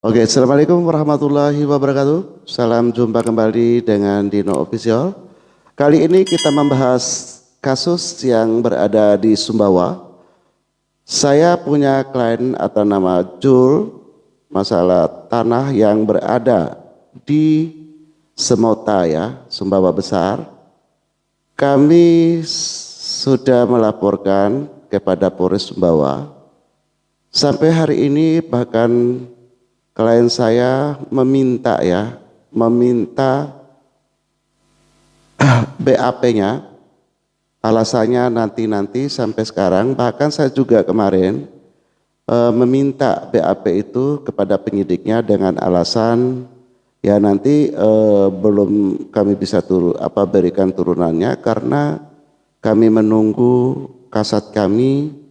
Oke, Assalamualaikum warahmatullahi wabarakatuh. Salam jumpa kembali dengan Dino Official. Kali ini kita membahas kasus yang berada di Sumbawa. Saya punya klien atas nama Jul, masalah tanah yang berada di Semota ya, Sumbawa Besar. Kami sudah melaporkan kepada Polres Sumbawa. Sampai hari ini bahkan klien saya meminta BAP-nya, alasannya nanti sampai sekarang, bahkan saya juga kemarin meminta BAP itu kepada penyidiknya dengan alasan ya nanti belum kami bisa berikan turunannya karena kami menunggu kasat kami.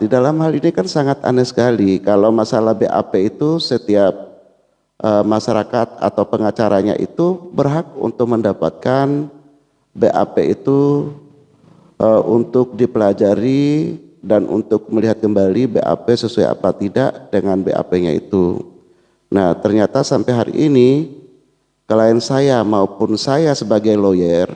Di dalam hal ini kan sangat aneh sekali kalau masalah BAP itu setiap masyarakat atau pengacaranya itu berhak untuk mendapatkan BAP itu untuk dipelajari dan untuk melihat kembali BAP sesuai apa tidak dengan BAP-nya itu. Nah, ternyata sampai hari ini klien saya maupun saya sebagai lawyer,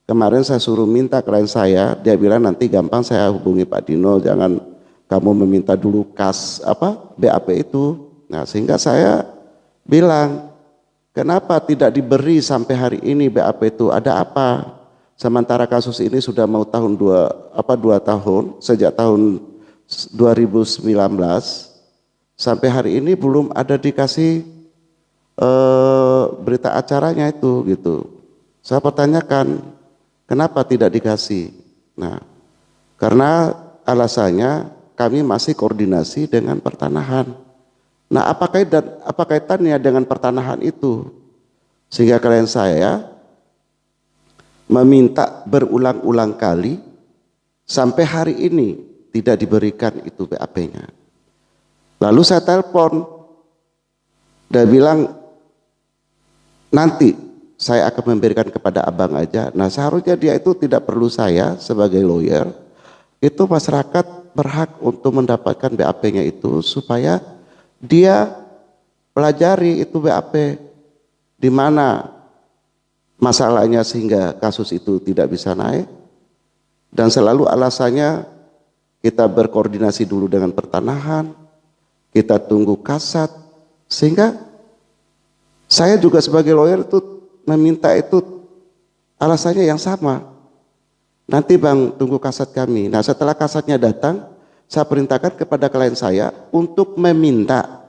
kemarin saya suruh minta klien saya, dia bilang nanti gampang saya hubungi Pak Dino, jangan kamu meminta dulu BAP itu. Nah, sehingga saya bilang, kenapa tidak diberi sampai hari ini BAP itu, ada apa? Sementara kasus ini sudah mau dua tahun, sejak tahun 2019 sampai hari ini belum ada dikasih berita acaranya itu gitu. Saya pertanyakan, kenapa tidak dikasih? Nah, karena alasannya kami masih koordinasi dengan pertanahan. Nah, apa kaitannya dengan pertanahan itu? Sehingga klien saya meminta berulang-ulang kali sampai hari ini tidak diberikan itu BAP-nya. Lalu saya telepon, dia bilang nanti saya akan memberikan kepada abang aja. Nah, seharusnya dia itu tidak perlu saya sebagai lawyer. Itu masyarakat berhak untuk mendapatkan BAP-nya itu supaya dia pelajari itu BAP di mana masalahnya sehingga kasus itu tidak bisa naik. Dan selalu alasannya kita berkoordinasi dulu dengan pertanahan, kita tunggu kasat, sehingga saya juga sebagai lawyer itu meminta itu alasannya yang sama. Nanti bang tunggu kasat kami. Nah, setelah kasatnya datang, saya perintahkan kepada klien saya untuk meminta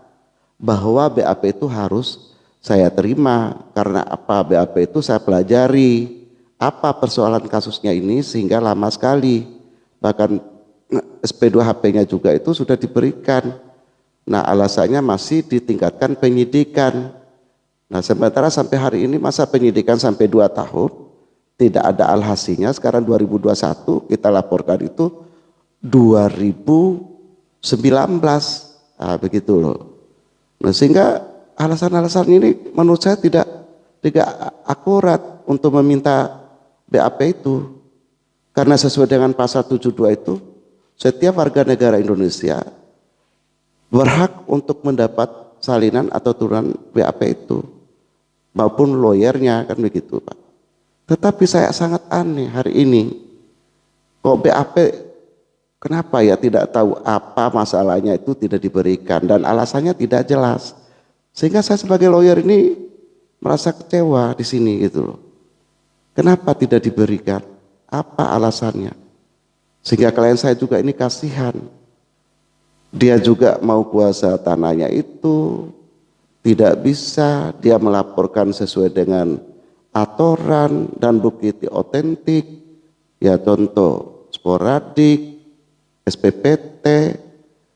bahwa BAP itu harus saya terima. Karena apa, BAP itu saya pelajari apa persoalan kasusnya ini sehingga lama sekali. Bahkan SP2HP-nya juga itu sudah diberikan. Nah, alasannya masih ditingkatkan penyidikan. Nah, sementara sampai hari ini masa penyidikan sampai 2 tahun tidak ada alhasilnya. Sekarang 2021 kita laporkan itu 2019. Nah, begitu loh. Nah, sehingga alasan-alasan ini menurut saya tidak akurat untuk meminta BAP itu. Karena sesuai dengan pasal 72 itu, setiap warga negara Indonesia berhak untuk mendapat salinan atau turunan BAP itu, maupun lawyernya, kan begitu Pak. Tetapi saya sangat aneh hari ini, kok BAP kenapa ya tidak tahu apa masalahnya itu tidak diberikan dan alasannya tidak jelas. Sehingga saya sebagai lawyer ini merasa kecewa di sini gitu loh. Kenapa tidak diberikan? Apa alasannya? Sehingga klien saya juga ini kasihan. Dia juga mau kuasa tanahnya itu tidak bisa, dia melaporkan sesuai dengan aturan dan bukti otentik, ya contoh sporadik, SPPT,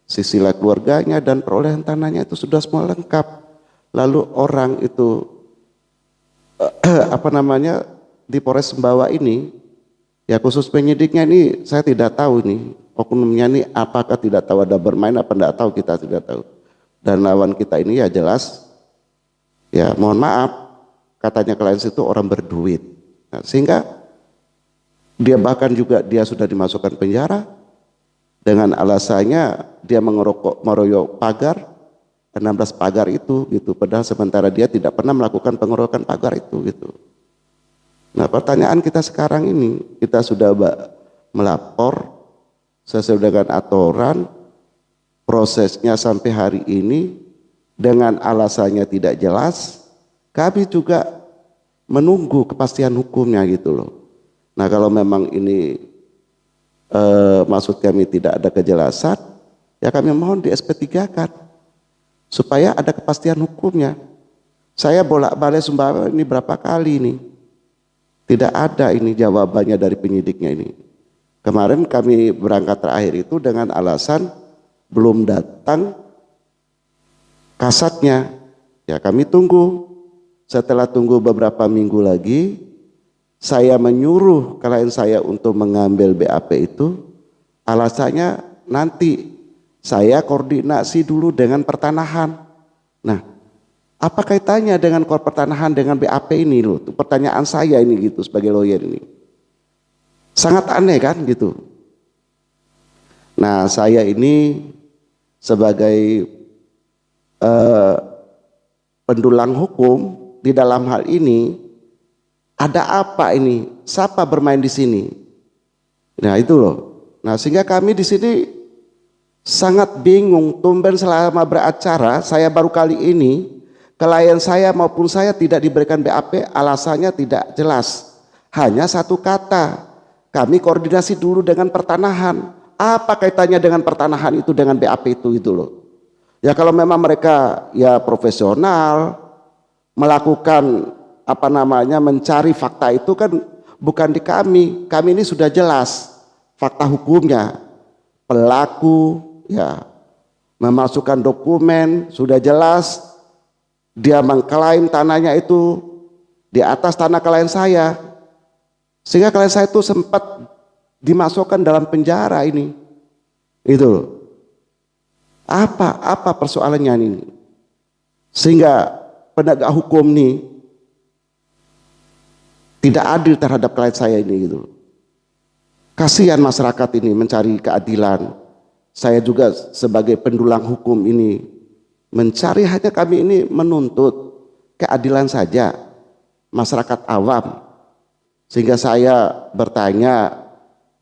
sisilah keluarganya dan perolehan tanahnya itu sudah semua lengkap. Lalu orang itu di Polres Sumbawa ini, ya khusus penyidiknya ini saya tidak tahu nih oknumnya ini apakah tidak tahu ada bermain apa tidak tahu, kita tidak tahu. Dan lawan kita ini ya jelas, ya mohon maaf, katanya klien itu orang berduit. Nah, sehingga dia bahkan juga dia sudah dimasukkan penjara dengan alasannya dia meroyok pagar 16 pagar itu gitu, padahal sementara dia tidak pernah melakukan pengeroyokan pagar itu gitu. Nah, pertanyaan kita sekarang ini, kita sudah melapor sesuai dengan aturan, prosesnya sampai hari ini dengan alasannya tidak jelas, kami juga menunggu kepastian hukumnya gitu loh. Nah, kalau memang ini maksud kami tidak ada kejelasan, ya kami mohon di SP3-kan supaya ada kepastian hukumnya. Saya bolak-balik Sumbawa ini berapa kali nih, tidak ada ini jawabannya dari penyidiknya ini. Kemarin kami berangkat terakhir itu dengan alasan belum datang kasatnya. Ya kami tunggu. Setelah tunggu beberapa minggu lagi, saya menyuruh klien saya untuk mengambil BAP itu. Alasannya nanti saya koordinasi dulu dengan pertanahan. Nah, apa kaitannya dengan pertanahan dengan BAP ini loh? Itu pertanyaan saya ini gitu sebagai lawyer ini. Sangat aneh kan gitu. Nah, saya ini sebagai pendulang hukum di dalam hal ini, ada apa ini? Siapa bermain di sini? Nah, itu loh. Nah, sehingga kami di sini sangat bingung. Tumben selama beracara, saya baru kali ini klien saya maupun saya tidak diberikan BAP, alasannya tidak jelas. Hanya satu kata, kami koordinasi dulu dengan pertanahan. Apa kaitannya dengan pertanahan itu dengan BAP itu loh. Ya kalau memang mereka ya profesional melakukan mencari fakta itu kan bukan di kami. Kami ini sudah jelas fakta hukumnya. Pelaku ya memasukkan dokumen sudah jelas. Dia mengklaim tanahnya itu di atas tanah klien saya, sehingga klien saya itu sempat dimasukkan dalam penjara ini. Itu apa persoalannya ini? Sehingga penegak hukum ini tidak adil terhadap klien saya ini gitu. Kasihan masyarakat ini mencari keadilan. Saya juga sebagai pendulang hukum ini mencari, hanya kami ini menuntut keadilan saja, masyarakat awam. Sehingga saya bertanya,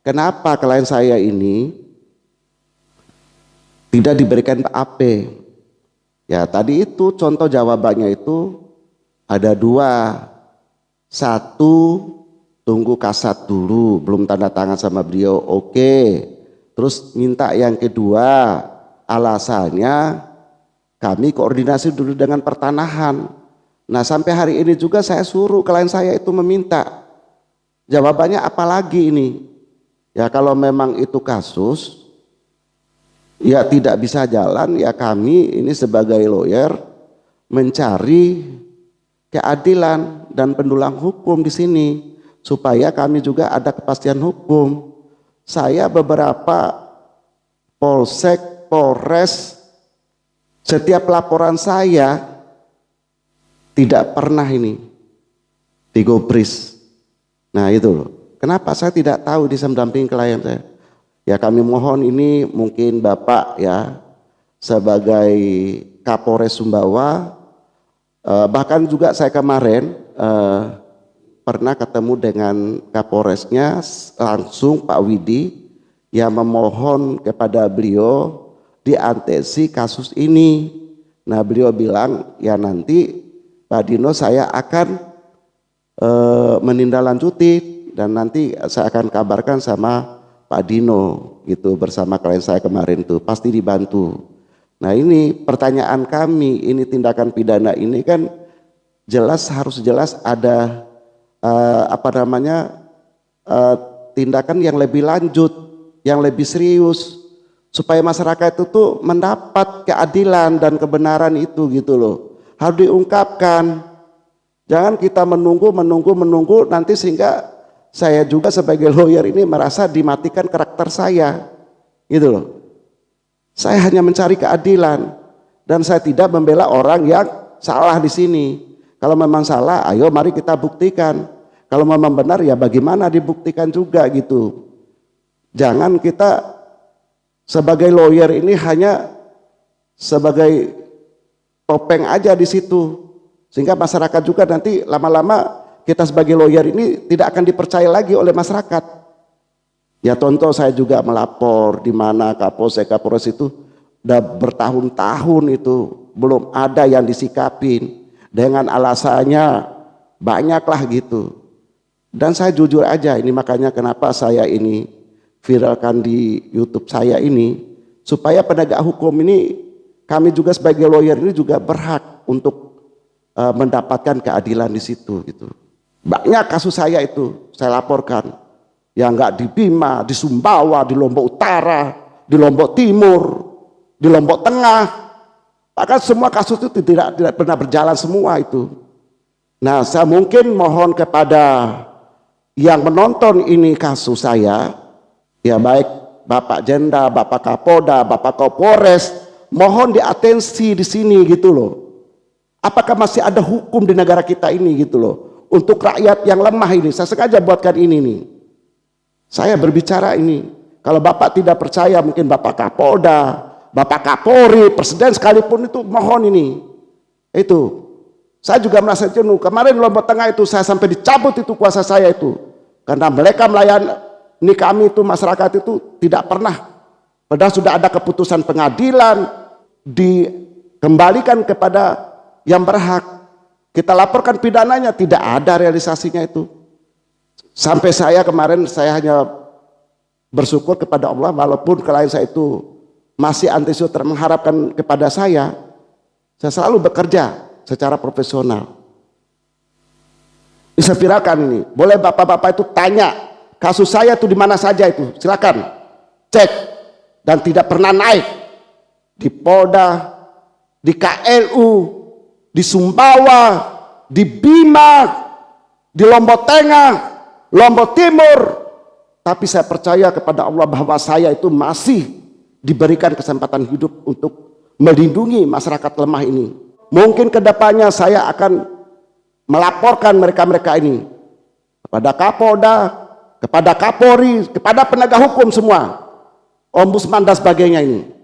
kenapa klien saya ini tidak diberikan BAP? Ya tadi itu contoh jawabannya itu ada dua. Satu, tunggu kasat dulu, belum tanda tangan sama beliau, oke. Terus minta yang kedua, alasannya kami koordinasi dulu dengan pertanahan. Nah sampai hari ini juga saya suruh klien saya itu meminta. Jawabannya apa lagi ini? Ya kalau memang itu kasus, ya tidak bisa jalan, ya kami ini sebagai lawyer mencari keadilan dan pendulang hukum di sini. Supaya kami juga ada kepastian hukum. Saya beberapa polsek, polres, setiap laporan saya tidak pernah ini digubris. Nah itu loh. Kenapa saya tidak tahu bisa mendampingi klien saya? Ya kami mohon ini mungkin Bapak ya sebagai Kapolres Sumbawa, bahkan juga saya kemarin pernah ketemu dengan Kapolresnya langsung Pak Widi yang memohon kepada beliau diatesi kasus ini. Nah beliau bilang ya nanti Pak Dino saya akan menindaklanjuti dan nanti saya akan kabarkan sama Pak Dino gitu bersama klien saya kemarin tuh pasti dibantu. Nah ini pertanyaan kami, ini tindakan pidana ini kan harus jelas ada tindakan yang lebih lanjut, yang lebih serius. Supaya masyarakat itu tuh mendapat keadilan dan kebenaran itu gitu loh. Harus diungkapkan. Jangan kita menunggu nanti sehingga saya juga sebagai lawyer ini merasa dimatikan karakter saya. Gitu loh. Saya hanya mencari keadilan dan saya tidak membela orang yang salah di sini. Kalau memang salah, ayo mari kita buktikan. Kalau memang benar ya bagaimana dibuktikan juga gitu. Jangan kita sebagai lawyer ini hanya sebagai topeng aja di situ. Sehingga masyarakat juga nanti lama-lama kita sebagai lawyer ini tidak akan dipercaya lagi oleh masyarakat. Ya contoh saya juga melapor di mana Kapolsek Kapolres itu udah bertahun-tahun itu belum ada yang disikapin dengan alasannya banyaklah gitu. Dan saya jujur aja ini makanya kenapa saya ini viralkan di YouTube saya ini supaya penegak hukum ini kami juga sebagai lawyer ini juga berhak untuk mendapatkan keadilan di situ gitu. Banyak kasus saya itu saya laporkan yang enggak di Bima, di Sumbawa, di Lombok Utara, di Lombok Timur, di Lombok Tengah. Bahkan semua kasus itu tidak pernah berjalan semua itu. Nah, saya mungkin mohon kepada yang menonton ini kasus saya, ya baik Bapak Jenda, Bapak Kapolda, Bapak Kapolres, mohon diatensi di sini gitu loh. Apakah masih ada hukum di negara kita ini gitu loh. Untuk rakyat yang lemah ini, saya sengaja buatkan ini nih. Saya berbicara ini. Kalau Bapak tidak percaya mungkin Bapak Kapolda, Bapak Kapolri, Presiden sekalipun itu mohon ini. Itu. Saya juga merasa jenuh. Kemarin Lombok Tengah itu saya sampai dicabut itu kuasa saya itu. Karena mereka melayani kami itu masyarakat itu tidak pernah. Padahal sudah ada keputusan pengadilan dikembalikan kepada yang berhak. Kita laporkan pidananya tidak ada realisasinya itu. Sampai saya kemarin saya hanya bersyukur kepada Allah walaupun klien saya itu masih antisipasi mengharapkan kepada saya selalu bekerja secara profesional. Bisa viralkan ini. Boleh bapak-bapak itu tanya kasus saya itu di mana saja itu. Silakan cek dan tidak pernah naik di Polda, di KLU, di Sumbawa, di Bima, di Lombok Tengah, Lombok Timur. Tapi saya percaya kepada Allah bahwa saya itu masih diberikan kesempatan hidup untuk melindungi masyarakat lemah ini. Mungkin kedepannya saya akan melaporkan mereka-mereka ini kepada Kapolda, kepada Kapolri, kepada penegak hukum semua, Ombudsman dan sebagainya ini.